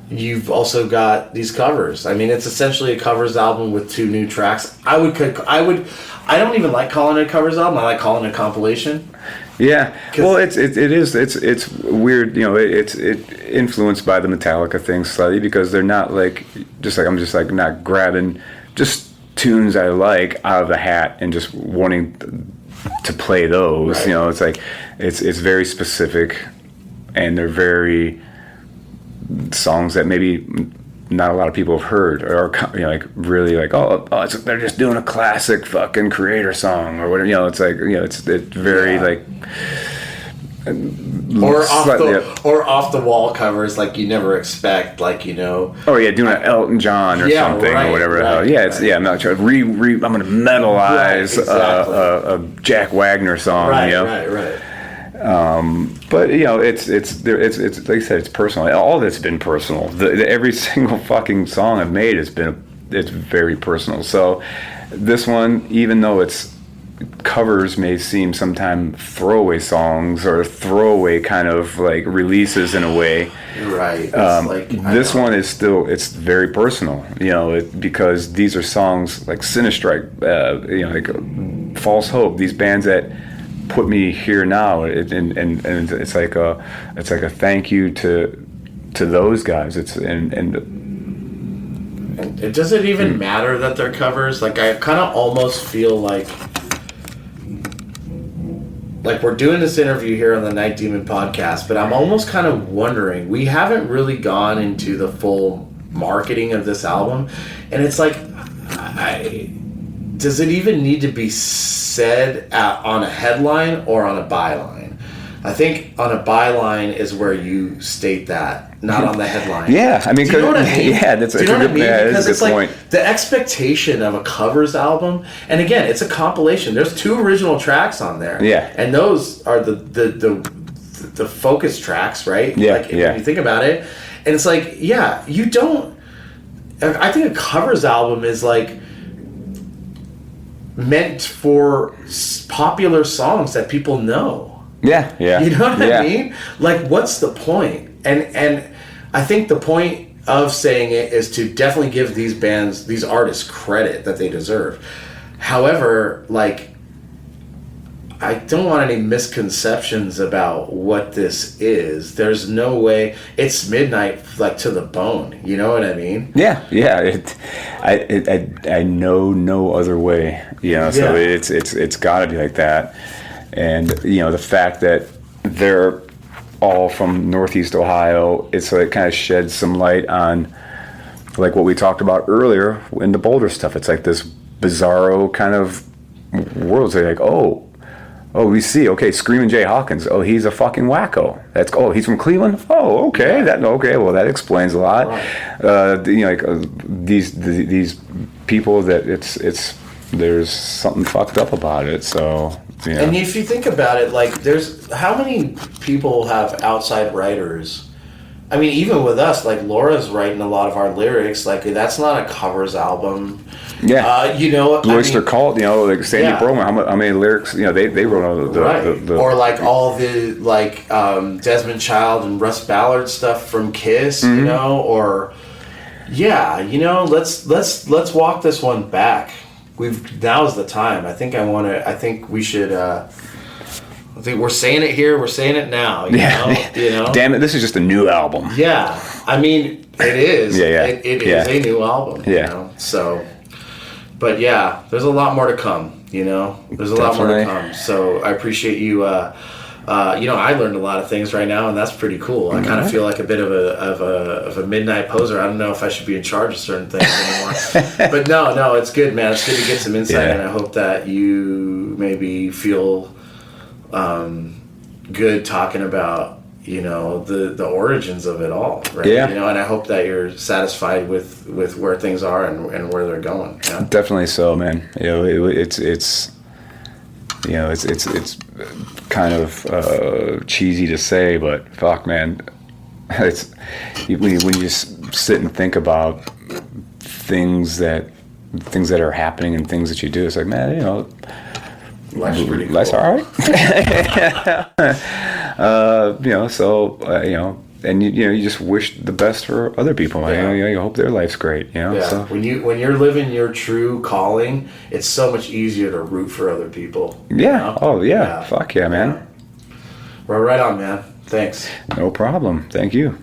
you've also got these covers. I mean, it's essentially a covers album with 2 new tracks. I don't even like calling it a covers album. I like calling it a compilation. Yeah. Well, it's weird. It's influenced by the Metallica thing slightly, because they're not like I'm just like not grabbing just tunes I like out of the hat and just wanting to play those. Right. It's like it's very specific, and they're very songs that maybe not a lot of people have heard, or like really like, they're just doing a classic fucking Creator song or whatever. It's like, it's very like. Or off the wall covers like you never expect, like Oh yeah, doing an Elton John or something or whatever. I'm not sure. I'm gonna metalize a Jack Wagner song. Right. But it's like I said, it's personal. All that's been personal. Every single fucking song I've made it's very personal. So this one, even though it's covers may seem sometimes throwaway songs or throwaway kind of like releases in a way. Right. This one is still, it's very personal, because these are songs like Sinistrike, like False Hope, these bands that put me here now, and it's like a thank you to those guys. Does it even matter that they're covers? Like I kind of almost feel like we're doing this interview here on the Night Demon podcast, but I'm almost kind of wondering, we haven't really gone into the full marketing of this album, and it's like, does it even need to be said on a headline or on a byline? I think on a byline is where you state that, not on the headline. Yeah, I mean, do you know what I mean? Yeah, that's a good point. Because it's like the expectation of a covers album, and again, it's a compilation. There's 2 original tracks on there. Yeah, and those are the focus tracks, right? Yeah, like, when you think about it, and it's like, yeah, you don't. I think a covers album is like meant for popular songs that people know. Yeah. You know what I mean? Like, what's the point? And I think the point of saying it is to definitely give these bands, these artists, credit that they deserve. However, like, I don't want any misconceptions about what this is. There's no way. It's Midnight, like, to the bone. You know what I mean? Yeah. I know no other way. So it's got to be like that. And the fact that they're all from Northeast Ohio, it's like kind of sheds some light on like what we talked about earlier in the Boulder stuff. It's like this bizarro kind of world. So like, oh, we see. Okay, Screamin' Jay Hawkins. Oh, he's a fucking wacko. He's from Cleveland. Oh, okay. Well, that explains a lot. Right. These people that it's there's something fucked up about it. So. Yeah. And if you think about it, like, there's how many people have outside writers? I mean, even with us, like, Laura's writing a lot of our lyrics. Like, that's not a covers album. Yeah. Blue Oyster Cult, like Sandy Broman, how many lyrics, they wrote all the or like all the, like, Desmond Child and Russ Ballard stuff from Kiss, or, let's walk this one back. Now's the time. I think we should. I think we're saying it here. We're saying it now. You know. Damn it! This is just a new album. Yeah, I mean, it is. It is a new album. Yeah. So, but yeah, there's a lot more to come. There's a lot more to come. So I appreciate you. I learned a lot of things right now, and that's pretty cool. I kind of feel like a bit of a midnight poser. I don't know if I should be in charge of certain things anymore. But no, it's good, man. It's good to get some insight, and I hope that you maybe feel good talking about the origins of it all, right? Yeah. And I hope that you're satisfied with where things are and where they're going. Yeah? Definitely so, man. It's kind of cheesy to say, but fuck, man, it's when you just sit and think about things that are happening and things that you do. It's like, man, life's pretty cool. Life's all right. And you just wish the best for other people. Yeah. You hope their life's great. Yeah. So. When you're living your true calling, it's so much easier to root for other people. Yeah. Oh yeah. Fuck yeah, man. Yeah. Well, right on, man. Thanks. No problem. Thank you.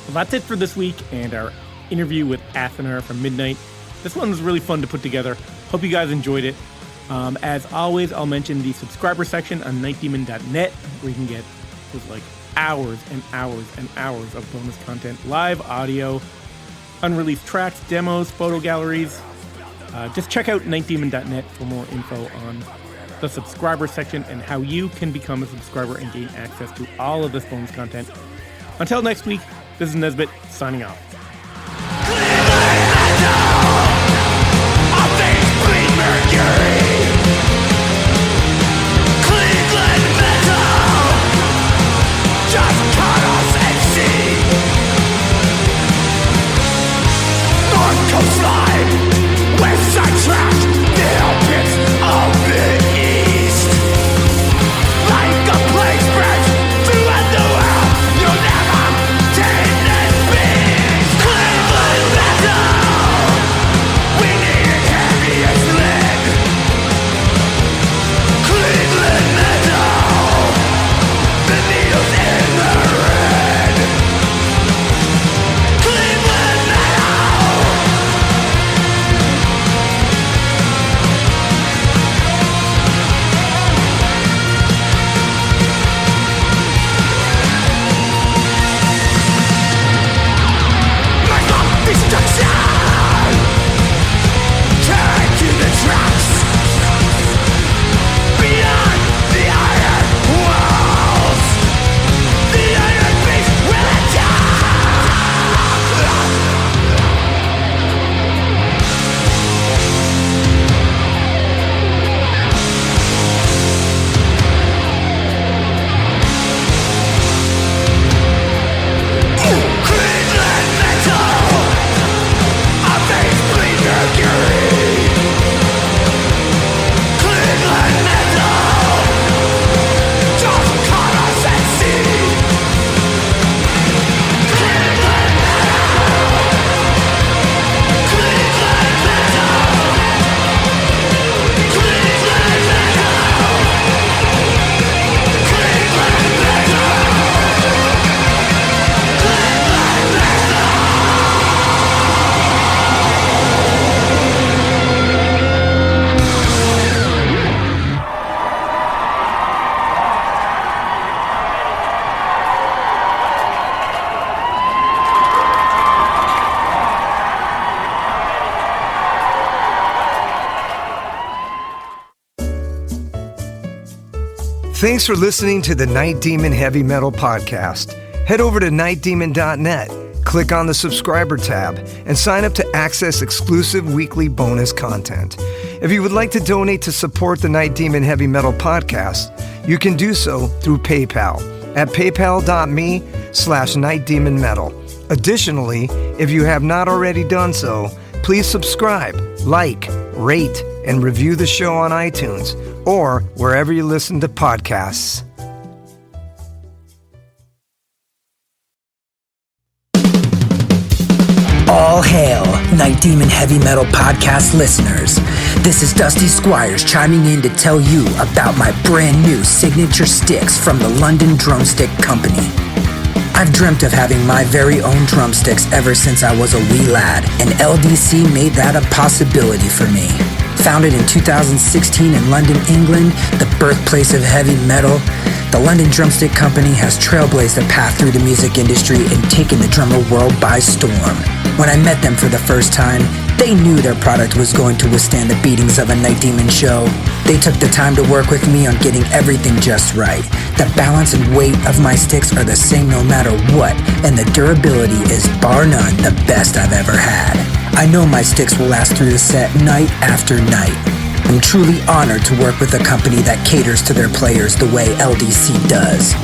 Well, that's it for this week and our interview with Athenar from Midnight. This one was really fun to put together. Hope you guys enjoyed it. As always, I'll mention the subscriber section on nightdemon.net, where you can get like hours and hours and hours of bonus content, live audio, unreleased tracks, demos, photo galleries. Just check out nightdemon.net for more info on the subscriber section and how you can become a subscriber and gain access to all of this bonus content. Until next week, this is Nesbitt signing off. Thanks for listening to the Night Demon Heavy Metal Podcast. Head over to nightdemon.net, click on the subscriber tab, and sign up to access exclusive weekly bonus content. If you would like to donate to support the Night Demon Heavy Metal Podcast, you can do so through PayPal at paypal.me/nightdemonmetal. Additionally, if you have not already done so, please subscribe, like, rate, and review the show on iTunes or wherever you listen to podcasts. All hail, Night Demon Heavy Metal Podcast listeners. This is Dusty Squires chiming in to tell you about my brand new signature sticks from the London Drumstick Company. I've dreamt of having my very own drumsticks ever since I was a wee lad, and LDC made that a possibility for me. Founded in 2016 in London, England, the birthplace of heavy metal, the London Drumstick Company has trailblazed a path through the music industry and taken the drummer world by storm. When I met them for the first time, they knew their product was going to withstand the beatings of a Night Demon show. They took the time to work with me on getting everything just right. The balance and weight of my sticks are the same no matter what, and the durability is bar none the best I've ever had. I know my sticks will last through the set night after night. I'm truly honored to work with a company that caters to their players the way LDC does.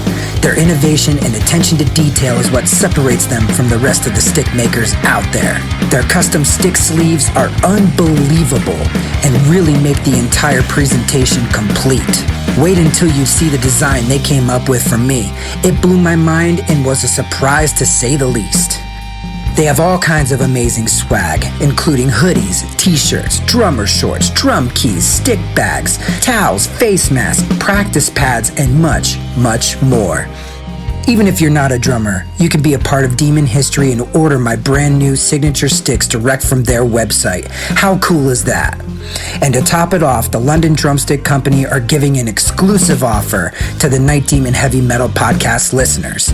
Their innovation and attention to detail is what separates them from the rest of the stick makers out there. Their custom stick sleeves are unbelievable and really make the entire presentation complete. Wait until you see the design they came up with for me. It blew my mind and was a surprise to say the least. They have all kinds of amazing swag, including hoodies, t-shirts, drummer shorts, drum keys, stick bags, towels, face masks, practice pads, and much, much more. Even if you're not a drummer, you can be a part of Demon history and order my brand new signature sticks direct from their website. How cool is that? And to top it off, the London Drumstick Company are giving an exclusive offer to the Night Demon Heavy Metal Podcast listeners.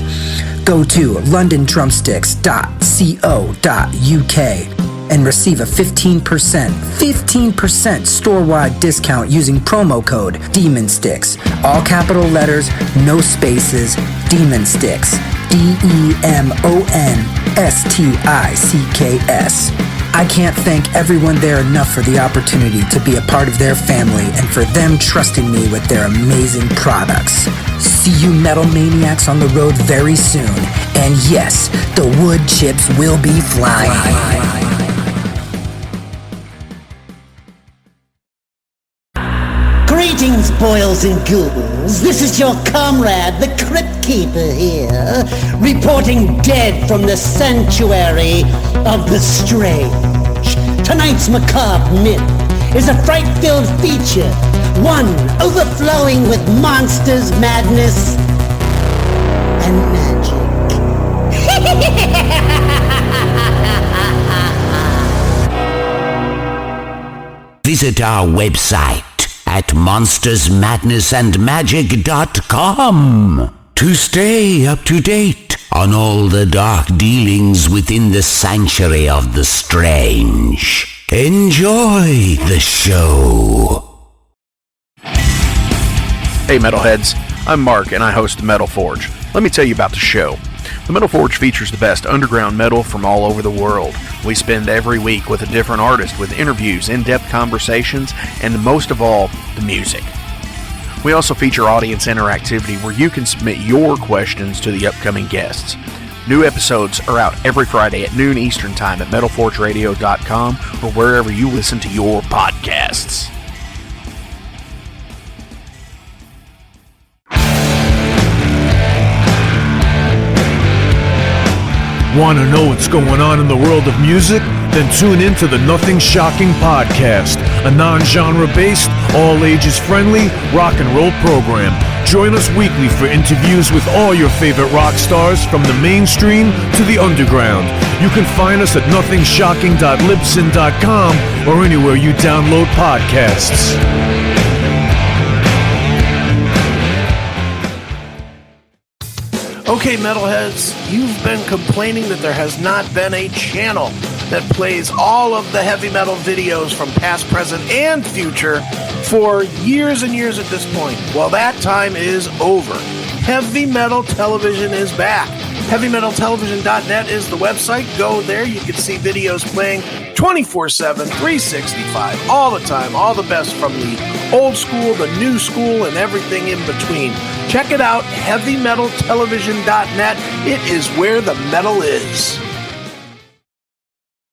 Go to londondrumsticks.co.uk and receive a 15% store-wide discount using promo code DEMONSTICKS. All capital letters, no spaces, Demon Sticks. DEMONSTICKS. I can't thank everyone there enough for the opportunity to be a part of their family and for them trusting me with their amazing products. See you metal maniacs on the road very soon. And yes, the wood chips will be flying. Greetings, boils and ghouls. This is your comrade, the Crypt Keeper here, reporting dead from the sanctuary of the strange. Tonight's macabre myth is a fright-filled feature, one overflowing with monsters, madness, and magic. Visit our website at monstersmadnessandmagic.com to stay up to date on all the dark dealings within the sanctuary of the strange. Enjoy the show. Hey Metalheads, I'm Mark and I host the Metal Forge. Let me tell you about the show. The Metal Forge features the best underground metal from all over the world. We spend every week with a different artist with interviews, in-depth conversations, and most of all, the music. We also feature audience interactivity where you can submit your questions to the upcoming guests. New episodes are out every Friday at noon Eastern Time at metalforgeradio.com or wherever you listen to your podcasts. Want to know what's going on in the world of music? Then tune in to the Nothing Shocking podcast, a non-genre based, all-ages friendly rock and roll program. Join us weekly for interviews with all your favorite rock stars from the mainstream to the underground. You can find us at nothingshocking.libsyn.com or anywhere you download podcasts. Okay, metalheads, you've been complaining that there has not been a channel that plays all of the heavy metal videos from past, present, and future for years and years at this point. Well, that time is over. Heavy Metal Television is back. HeavyMetalTelevision.net is the website. Go there. You can see videos playing 24/7, 365, all the time. All the best from the old school, the new school, and everything in between. Check it out, HeavyMetalTelevision.net. It is where the metal is.